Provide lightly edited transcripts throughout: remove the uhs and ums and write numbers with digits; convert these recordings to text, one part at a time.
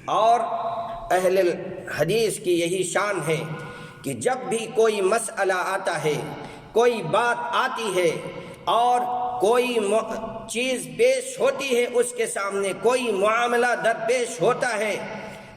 اور اہل حدیث کی یہی شان ہے کہ جب بھی کوئی مسئلہ آتا ہے، کوئی بات آتی ہے اور کوئی چیز پیش ہوتی ہے اس کے سامنے، کوئی معاملہ درپیش ہوتا ہے،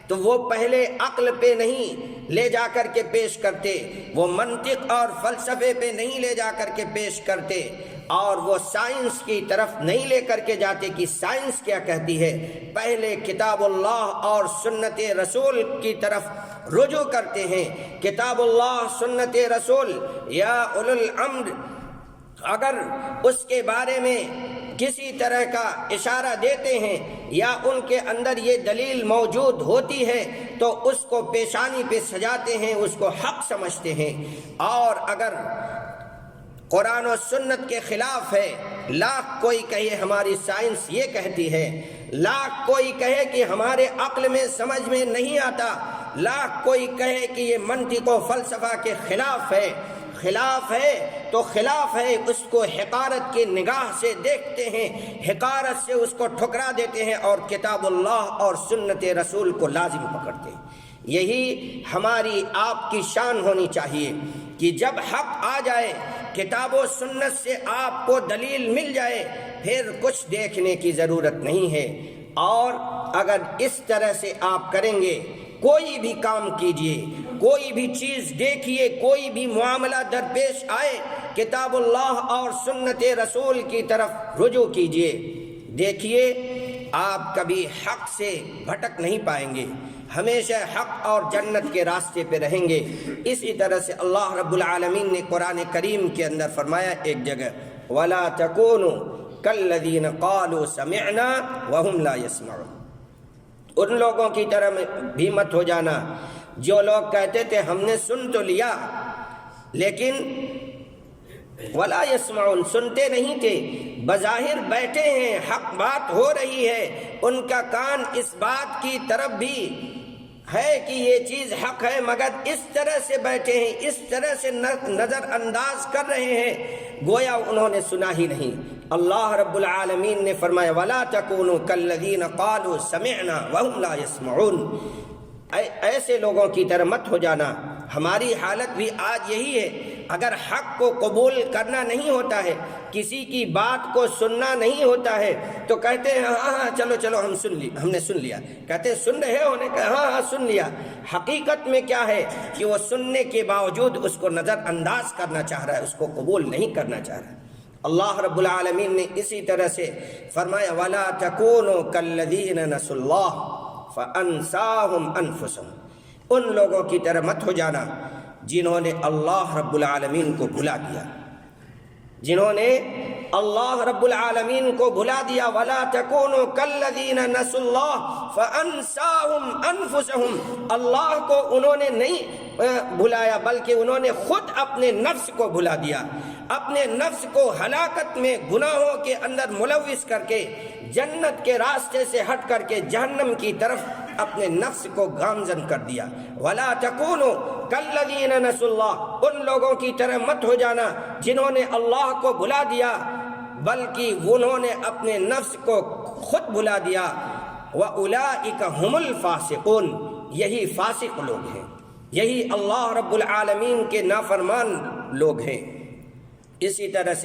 تو وہ پہلے عقل پہ نہیں لے جا کر کے پیش کرتے، وہ منطق اور فلسفے پہ نہیں لے جا کر کے پیش کرتے، اور وہ سائنس کی طرف نہیں لے کر کے جاتے کہ سائنس کیا کہتی ہے۔ پہلے کتاب اللہ اور سنت رسول کی طرف رجوع کرتے ہیں۔ کتاب اللہ، سنت رسول، یا اولو الامر اگر اس کے بارے میں کسی طرح کا اشارہ دیتے ہیں یا ان کے اندر یہ دلیل موجود ہوتی ہے تو اس کو پیشانی پہ سجاتے ہیں، اس کو حق سمجھتے ہیں۔ اور اگر قرآن و سنت کے خلاف ہے، لاکھ کوئی کہے ہماری سائنس یہ کہتی ہے، لاکھ کوئی کہے کہ ہمارے عقل میں سمجھ میں نہیں آتا، لاکھ کوئی کہے کہ یہ منطق و فلسفہ کے خلاف ہے، خلاف ہے تو خلاف ہے، اس کو حقارت کی نگاہ سے دیکھتے ہیں، حقارت سے اس کو ٹھکرا دیتے ہیں اور کتاب اللہ اور سنت رسول کو لازم پکڑتے ہیں۔ یہی ہماری آپ کی شان ہونی چاہیے کہ جب حق آ جائے، کتاب و سنت سے آپ کو دلیل مل جائے، پھر کچھ دیکھنے کی ضرورت نہیں ہے۔ اور اگر اس طرح سے آپ کریں گے، کوئی بھی کام کیجئے، کوئی بھی چیز دیکھیے، کوئی بھی معاملہ درپیش آئے، کتاب اللہ اور سنت رسول کی طرف رجوع کیجئے، دیکھیے آپ کبھی حق سے بھٹک نہیں پائیں گے، ہمیشہ حق اور جنت کے راستے پہ رہیں گے۔ اسی طرح سے اللہ رب العالمین نے قرآن کریم کے اندر فرمایا ایک جگہ، وَلَا تَكُونُوا كَالَّذِينَ قَالُوا سَمِعْنَا وَهُمْ لَا يَسْمَعُونَ۔ ان لوگوں کی طرح بھی مت ہو جانا جو لوگ کہتے تھے ہم نے سن تو لیا لیکن ولا يسمعون، سنتے نہیں تھے، بظاہر بیٹھے ہیں، حق بات ہو رہی ہے، ان کا کان اس بات کی طرف بھی ہے کہ یہ چیز حق ہے، مگر اس طرح سے بیٹھے ہیں، اس طرح سے نظر انداز کر رہے ہیں گویا انہوں نے سنا ہی نہیں۔ اللہ رب العالمین نے فرمایا وَلَا تَكُونُوا كَالَّذِينَ قَالُوا سَمِعْنَا وَهُمْ لَا يَسْمَعُونَ۔ ایسے لوگوں کی طرح مت ہو جانا۔ ہماری حالت بھی آج یہی ہے، اگر حق کو قبول کرنا نہیں ہوتا ہے، کسی کی بات کو سننا نہیں ہوتا ہے تو کہتے ہیں ہاں ہاں چلو چلو ہم نے سن لیا، کہتے ہیں سن رہے ہو، نے کہا ہاں ہاں سن لیا۔ حقیقت میں کیا ہے کہ وہ سننے کے باوجود اس کو نظر انداز کرنا چاہ رہا ہے، اس کو قبول نہیں کرنا چاہ رہا ہے۔ اللہ رب العالمین نے اسی طرح سے فرمایا وَلَا تَكُونُوا كَالَّذِينَ نَسُوا اللَّهَ فَأَنْسَاهُمْ أَنفُسَهُمْ۔ ان لوگوں کی طرح مت ہو جانا جنہوں نے اللہ رب العالمین کو بھلا دیا، جنہوں نے اللہ رب العالمین کو بھلا دیا۔ وَلَا تَكُونُوا كَالَّذِينَ نَسُوا اللَّهَ فَأَنْسَاهُمْ أَنفُسَهُمْ۔ اللہ کو انہوں نے نہیں بھلایا بلکہ انہوں نے خود اپنے نفس کو بھلا دیا، اپنے نفس کو ہلاکت میں گناہوں کے اندر ملوث کر کے، جنت کے راستے سے ہٹ کر کے جہنم کی طرف اپنے نفس کو گامزن کر دیا۔ وَلَا تَكُونُوا كَالَّذِينَ نَسُوا اللَّهَ۔ ان لوگوں کی طرح مت ہو جانا جنہوں نے اللہ کو بھلا دیا بلکہ انہوں نے اپنے نفس کو خود بھلا دیا۔ وَأُولَئِكَ هُمُ الْفَاسِقُونَ۔ یہی فاسق لوگ ہیں، یہی اللہ رب العالمین کے نافرمان لوگ ہیں۔ اسی طرح سے